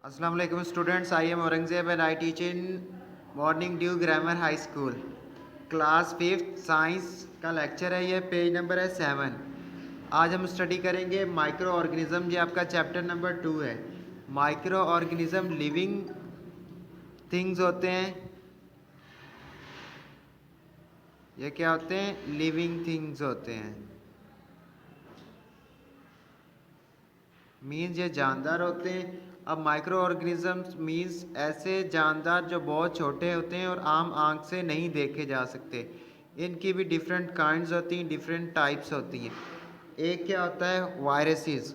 Assalamu alaikum students. I am Aurangzeb and I teach in Morning Dew Grammar High School. Class fifth science का lecture है, ये page number है 7। आज हम study करेंगे micro organism. ये आपका चैप्टर नंबर 2 है। माइक्रो ऑर्गेनिज्म लिविंग थिंग्स होते हैं। ये क्या होते हैं? लिविंग थिंग्स होते हैं। मीन्स ये जानदार होते हैं। अब माइक्रो ऑर्गेनिजम्स मीन्स ऐसे जानदार जो बहुत छोटे होते हैं और आम आंख से नहीं देखे जा सकते। इनकी भी डिफरेंट काइंड्स होती हैं, डिफरेंट टाइप्स होती हैं। एक क्या होता है? वायरसेस।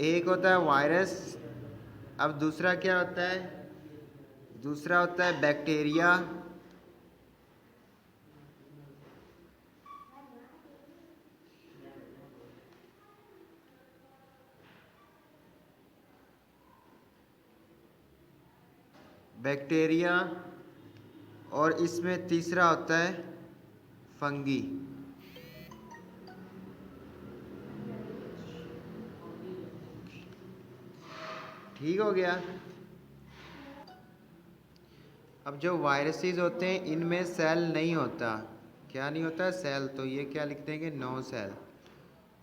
एक होता है वायरस। अब दूसरा क्या होता है? दूसरा होता है बैक्टीरिया। बैक्टीरिया और इसमें तीसरा होता है फंगी। ठीक हो गया। अब जो वायरसेस होते हैं इनमें सेल नहीं होता। क्या नहीं होता? सेल। तो ये क्या लिख देंगे? No cell.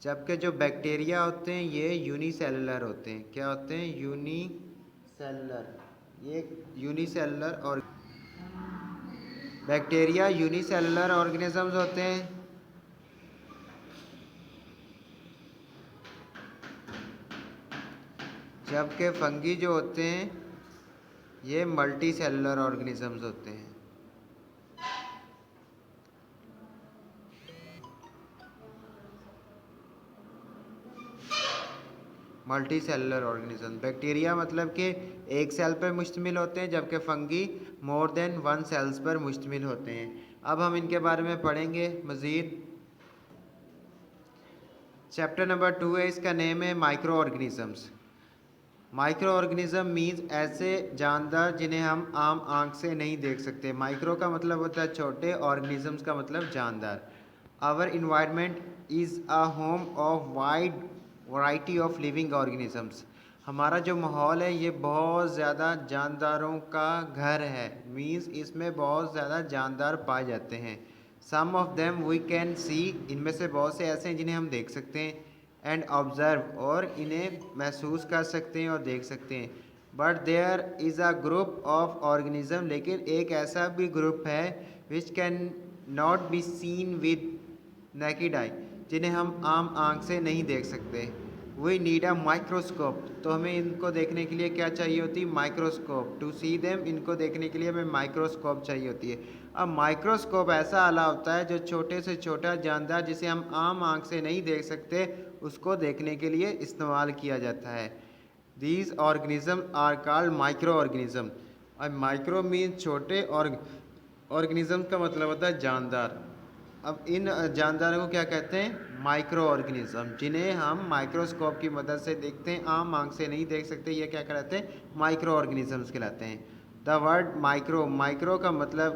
जबकि जो बैक्टीरिया होते हैं ये यूनिसेलुलर होते हैं। क्या होते हैं? यूनिसेलुलर। ये यूनिसेलुलर और बैक्टीरिया यूनिसेलुलर ऑर्गेनिजम्स होते हैं। जबकि फंगी जो होते हैं ये मल्टी सेलुलर ऑर्गेनिजम्स होते हैं। Multi cellular organism. बैक्टीरिया मतलब कि एक सेल पर मुश्तमिल होते हैं, जबकि fungi more than one cells पर मुश्तमिल होते हैं। अब हम इनके बारे में पढ़ेंगे मज़ीद। चैप्टर नंबर 2 है, इसका नेम है micro organisms. Micro organism means ऐसे जानदार जिन्हें हम आम आंख से नहीं देख सकते। माइक्रो का मतलब होता है छोटे, ऑर्गेनिजम्स का मतलब जानदार। Our environment is a home of wide variety of living organisms. हमारा जो माहौल है ये बहुत ज़्यादा जानदारों का घर है। मीन्स इसमें बहुत ज़्यादा जानदार पाए जाते हैं। Some of them we can see, इनमें से बहुत से ऐसे हैं जिन्हें हम देख सकते हैं। एंड ऑब्ज़र्व, और इन्हें महसूस कर सकते हैं और देख सकते हैं। But there is a group of organism, लेकिन एक ऐसा भी ग्रुप है which can not be seen with naked eye, जिन्हें हम आम आंख से नहीं देख सकते। वी नीड अ माइक्रोस्कोप, तो हमें इनको देखने के लिए क्या चाहिए होती है? माइक्रोस्कोप। टू सी देम, इनको देखने के लिए हमें माइक्रोस्कोप चाहिए होती है। अब माइक्रोस्कोप ऐसा आला होता है जो छोटे से छोटा जानदार जिसे हम आम आंख से नहीं देख सकते उसको देखने के लिए इस्तेमाल किया जाता है। These organism are called microorganism. अब माइक्रो मीन छोटे, और ऑर्गेनिज्म का मतलब होता है जानदार। अब इन जानदारों को क्या कहते हैं? माइक्रो ऑर्गेनिज्म, जिन्हें हम माइक्रोस्कोप की मदद से देखते हैं, आम आंख से नहीं देख सकते। ये क्या कहलाते हैं? माइक्रो ऑर्गेनिजम्स कहलाते हैं। द वर्ड माइक्रो, माइक्रो का मतलब,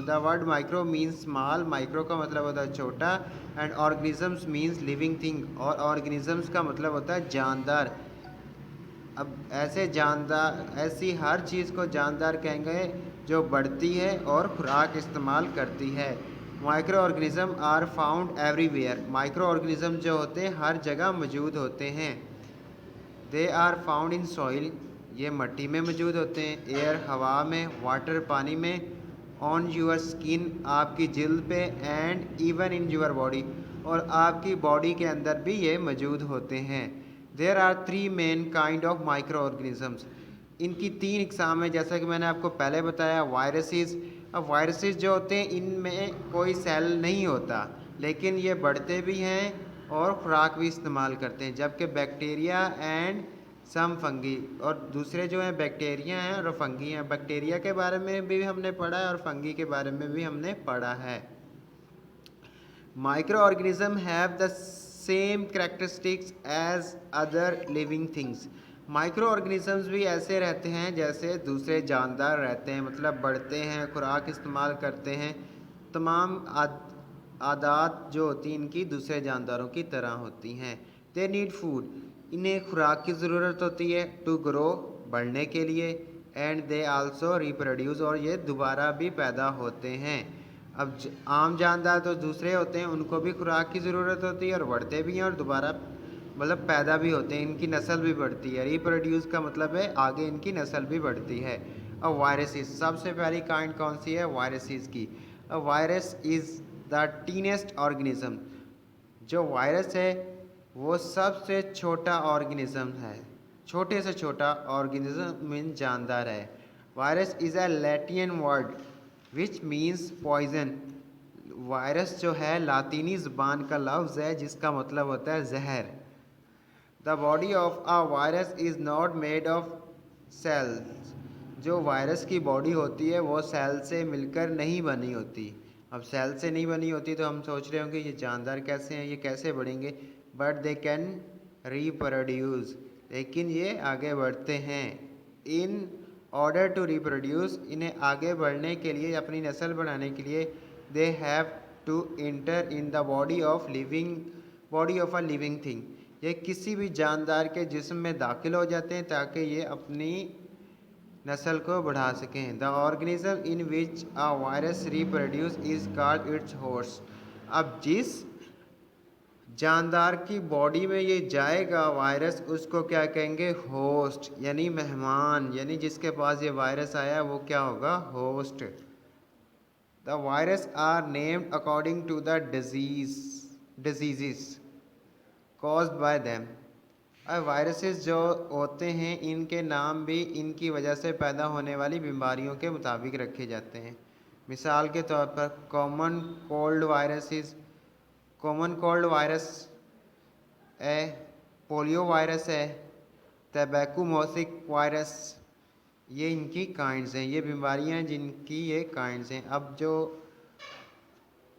the word micro means small, micro का मतलब होता है छोटा, and organisms means living thing, और ऑर्गेनिजम्स का मतलब होता है जानदार। अब ऐसे जानदार, ऐसी हर चीज़ को जानदार कहेंगे जो बढ़ती है और खुराक इस्तेमाल करती है। Micro organism are found everywhere, microorganism जो होते हैं हर जगह मौजूद होते हैं। They are found in soil, ये मिट्टी में मौजूद होते हैं। एयर, हवा में। वाटर, पानी में। ऑन यूर स्किन, आपकी जिल्द पे। And even in your body, और आपकी बॉडी के अंदर भी ये मौजूद होते हैं। There are three main kind of micro organisms, इनकी तीन इकसाम है, जैसा कि मैंने आपको पहले बताया। वायरसेस, अब वायरसेस जो होते हैं इनमें कोई सेल नहीं होता, लेकिन ये बढ़ते भी हैं और खुराक भी इस्तेमाल करते हैं। जबकि बैक्टीरिया एंड सम फंगी, और दूसरे जो हैं बैक्टीरिया हैं और फंगी हैं। बैक्टीरिया के बारे में भी हमने पढ़ा है और फंगी के बारे में भी हमने पढ़ा है। Micro organism have the same characteristics as other living things. Micro organisms भी ऐसे रहते हैं जैसे दूसरे जानदार रहते हैं, मतलब बढ़ते हैं, खुराक इस्तेमाल करते हैं। तमाम आदत जो होती है इनकी दूसरे जानदारों की तरह होती हैं। दे नीड फूड, इन्हें खुराक की ज़रूरत होती है, टू ग्रो, बढ़ने के लिए, एंड दे आल्सो रिप्रोड्यूस, और ये दोबारा भी पैदा होते हैं। अब आम जानदार तो दूसरे होते हैं, उनको भी खुराक की ज़रूरत होती है और बढ़ते भी हैं और दोबारा मतलब पैदा भी होते हैं, इनकी नस्ल भी बढ़ती है। रिप्रोड्यूस का मतलब है आगे इनकी नस्ल भी बढ़ती है। अब वायरसेस, सबसे पहली काइंड कौन सी है? वायरसेस की। A virus is the tiniest organism, जो वायरस है वो सबसे छोटा ऑर्गेनिज्म है, छोटे से छोटा ऑर्गेनिज्म मीन जानदार है। Virus is a Latin word which means poison. Virus जो है लातीनी ज़ुबान का लफ्ज़ है जिसका मतलब होता है जहर। The body of a virus is not made of cells, जो वायरस की बॉडी होती है वो सेल से मिलकर नहीं बनी होती। अब सेल से नहीं बनी होती तो हम सोच रहे होंगे ये जानदार कैसे हैं, ये कैसे बढ़ेंगे, बट दे कैन रिप्रोड्यूस, लेकिन ये आगे बढ़ते हैं। इन ऑर्डर टू रिप्रोड्यूस, इन्हें आगे बढ़ने के लिए, अपनी नस्ल बढ़ाने के लिए, they have to enter in the body of a living thing, ये किसी भी जानदार के जिस्म में दाखिल हो जाते हैं ताकि ये अपनी नस्ल को बढ़ा सकें। The organism in which a virus reproduce is called its host. अब जिस जानदार की बॉडी में ये जाएगा वायरस, उसको क्या कहेंगे? होस्ट, यानी मेहमान, यानी जिसके पास ये वायरस आया वो क्या होगा? Host. The virus are named according to the disease caused by them. अब वायरसेस जो होते हैं इनके नाम भी इनकी वजह से पैदा होने वाली बीमारियों के मुताबिक रखे जाते हैं। मिसाल के तौर पर कॉमन कोल्ड वायरस है, पोलियो वायरस है, टैबैकोमोसिक वायरस, ये इनकी काइंड्स हैं, ये बीमारियां हैं जिनकी ये काइंड्स हैं। अब जो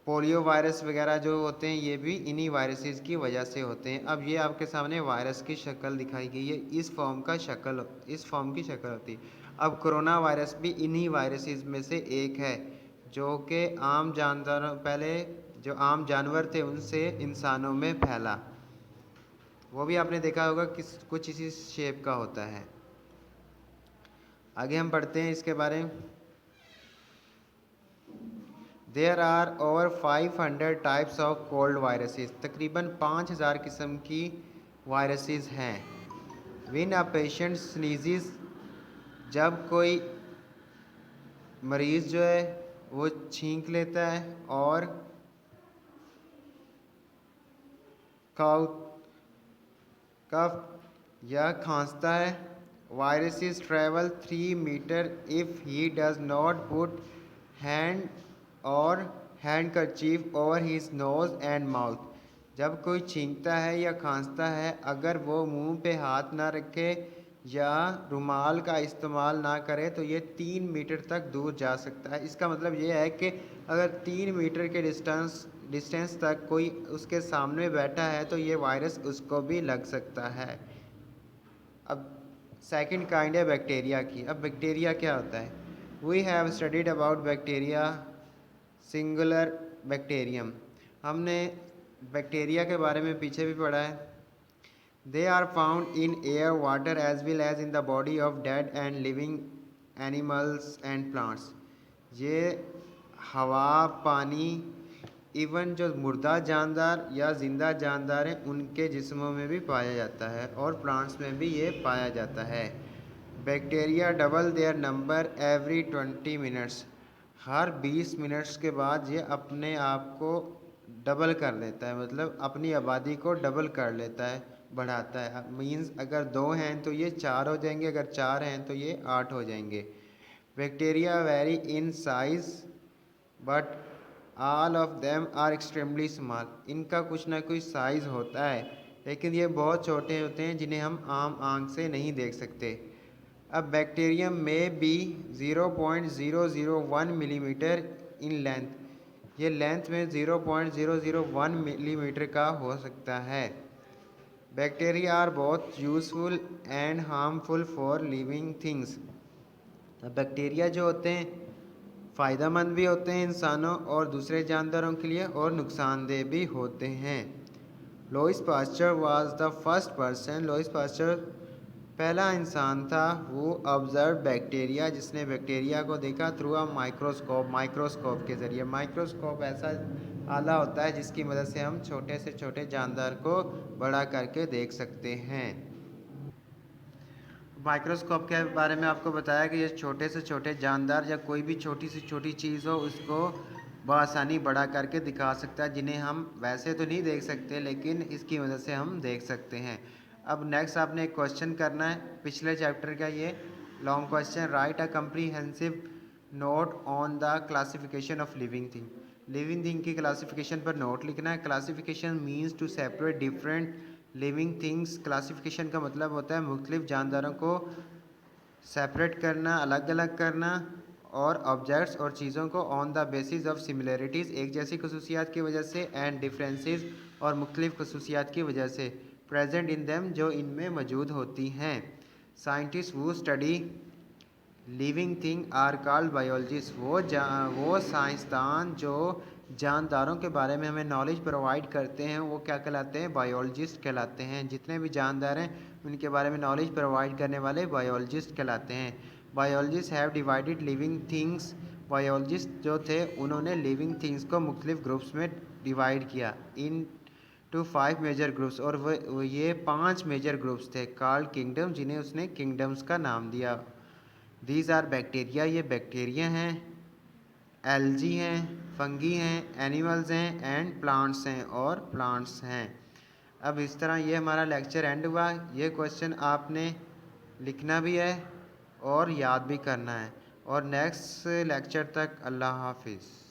पोलियो वायरस वगैरह जो होते हैं ये भी इन्हीं वायरसेस की वजह से होते हैं। अब ये आपके सामने वायरस की शक्ल दिखाई गई है, इस फॉर्म की शक्ल होती है। अब कोरोना वायरस भी इन्हीं वायरसेस में से एक है, जो कि पहले जो आम जानवर थे उनसे इंसानों में फैला। वो भी आपने देखा होगा कुछ इसी शेप का होता है। आगे हम पढ़ते हैं इसके बारे में। There are over 500 types of cold viruses, तकरीबन 5000 किस्म की वायरसेस हैं। विन अ पेशेंट स्नीजेस, जब कोई मरीज़ जो है वो छींक लेता है, और कफ या खांसता है, viruses travel 3 meter if he does not put hand और handkerchief over his nose and mouth. जब कोई छींकता है या खांसता है, अगर वो मुंह पे हाथ ना रखे या रुमाल का इस्तेमाल ना करे तो ये 3 मीटर तक दूर जा सकता है। इसका मतलब ये है कि अगर 3 मीटर के डिस्टेंस तक कोई उसके सामने बैठा है तो ये वायरस उसको भी लग सकता है। अब सेकंड काइंड है बैक्टीरिया की। अब बैक्टीरिया क्या होता है? We have studied about bacteria singular bacterium, हमने बैक्टीरिया के बारे में पीछे भी पढ़ा है। They are found in air, water as well as in the body of dead and living animals and plants. ये हवा, पानी, इवन जो मुर्दा जानदार या ज़िंदा जानदार हैं उनके जिस्मों में भी पाया जाता है, और प्लांट्स में भी ये पाया जाता है। Bacteria double their number every 20 minutes, हर 20 मिनट्स के बाद ये अपने आप को डबल कर लेता है, मतलब अपनी आबादी को डबल कर लेता है, बढ़ाता है। मींस अगर 2 हैं तो ये 4 हो जाएंगे, अगर 4 हैं तो ये 8 हो जाएंगे। Bacteria very in size but all of them are extremely small, इनका कुछ ना कुछ साइज़ होता है लेकिन ये बहुत छोटे होते हैं जिन्हें हम आम आँख से नहीं देख सकते। अब बैक्टीरियम में बी 0.001 मिलीमीटर इन लेंथ, ये लेंथ में 0.001 मिलीमीटर का हो सकता है। Bacteria are both useful and harmful for living things. Bacteria जो होते हैं फ़ायदेमंद भी होते हैं इंसानों और दूसरे जानदारों के लिए और नुकसानदेह भी होते हैं। Lewis pasture was the first person, Lewis pasture पहला इंसान था वो ऑब्जर्व बैक्टीरिया, जिसने बैक्टीरिया को देखा थ्रू अ माइक्रोस्कोप, माइक्रोस्कोप के ज़रिए। माइक्रोस्कोप ऐसा आला होता है जिसकी मदद से हम छोटे से छोटे जानदार को बड़ा करके देख सकते हैं। माइक्रोस्कोप के बारे में आपको बताया कि ये छोटे से छोटे जानदार या कोई भी छोटी से छोटी चीज़ हो उसको बआसानी बड़ा करके दिखा सकता है, जिन्हें हम वैसे तो नहीं देख सकते लेकिन इसकी मदद से हम देख सकते हैं। अब नेक्स्ट आपने एक क्वेश्चन करना है पिछले चैप्टर का, ये long question. Write a comprehensive note on the classification of living thing. Living thing की क्लासिफिकेशन पर नोट लिखना है। Classification means to separate different living things. Classification का मतलब होता है मुख्तलिफ जानदारों को सेपरेट करना, अलग अलग करना, और ऑब्जेक्ट्स और चीज़ों को on the basis of similarities, एक जैसी खसूसियात की वजह से, एंड डिफरेंसेस, और मुख्तलिफ खसूसियात की वजह से, प्रेजेंट इन देम, जो इनमें मौजूद होती हैं। साइंटिस्ट वो study living thing are called biologist. वो साइंसदान जो जानदारों के बारे में हमें नॉलेज प्रोवाइड करते हैं वो क्या कहलाते हैं? बायोलॉजिस्ट कहलाते हैं। जितने भी जानदार हैं उनके बारे में नॉलेज प्रोवाइड करने वाले बायोलॉजिस्ट कहलाते हैं। Biologist have divided living things. Biologist जो थे उन्होंने लिविंग थिंग्स को मुख्तलिफ ग्रुप्स में डिवाइड किया इन टू 5 मेजर ग्रुप्स, और वो ये 5 मेजर ग्रुप्स थे कॉल्ड किंगडम, जिन्हें उसने किंगडम्स का नाम दिया। दीज आर बैक्टीरिया, ये बैक्टीरिया हैं, एल्जी हैं, फंगी हैं, एनिमल्स हैं, एंड प्लांट्स हैं, और प्लांट्स हैं। अब इस तरह ये हमारा लेक्चर एंड हुआ। ये क्वेश्चन आपने लिखना भी है और याद भी करना है। और नेक्स्ट लेक्चर तक अल्लाह हाफिज़।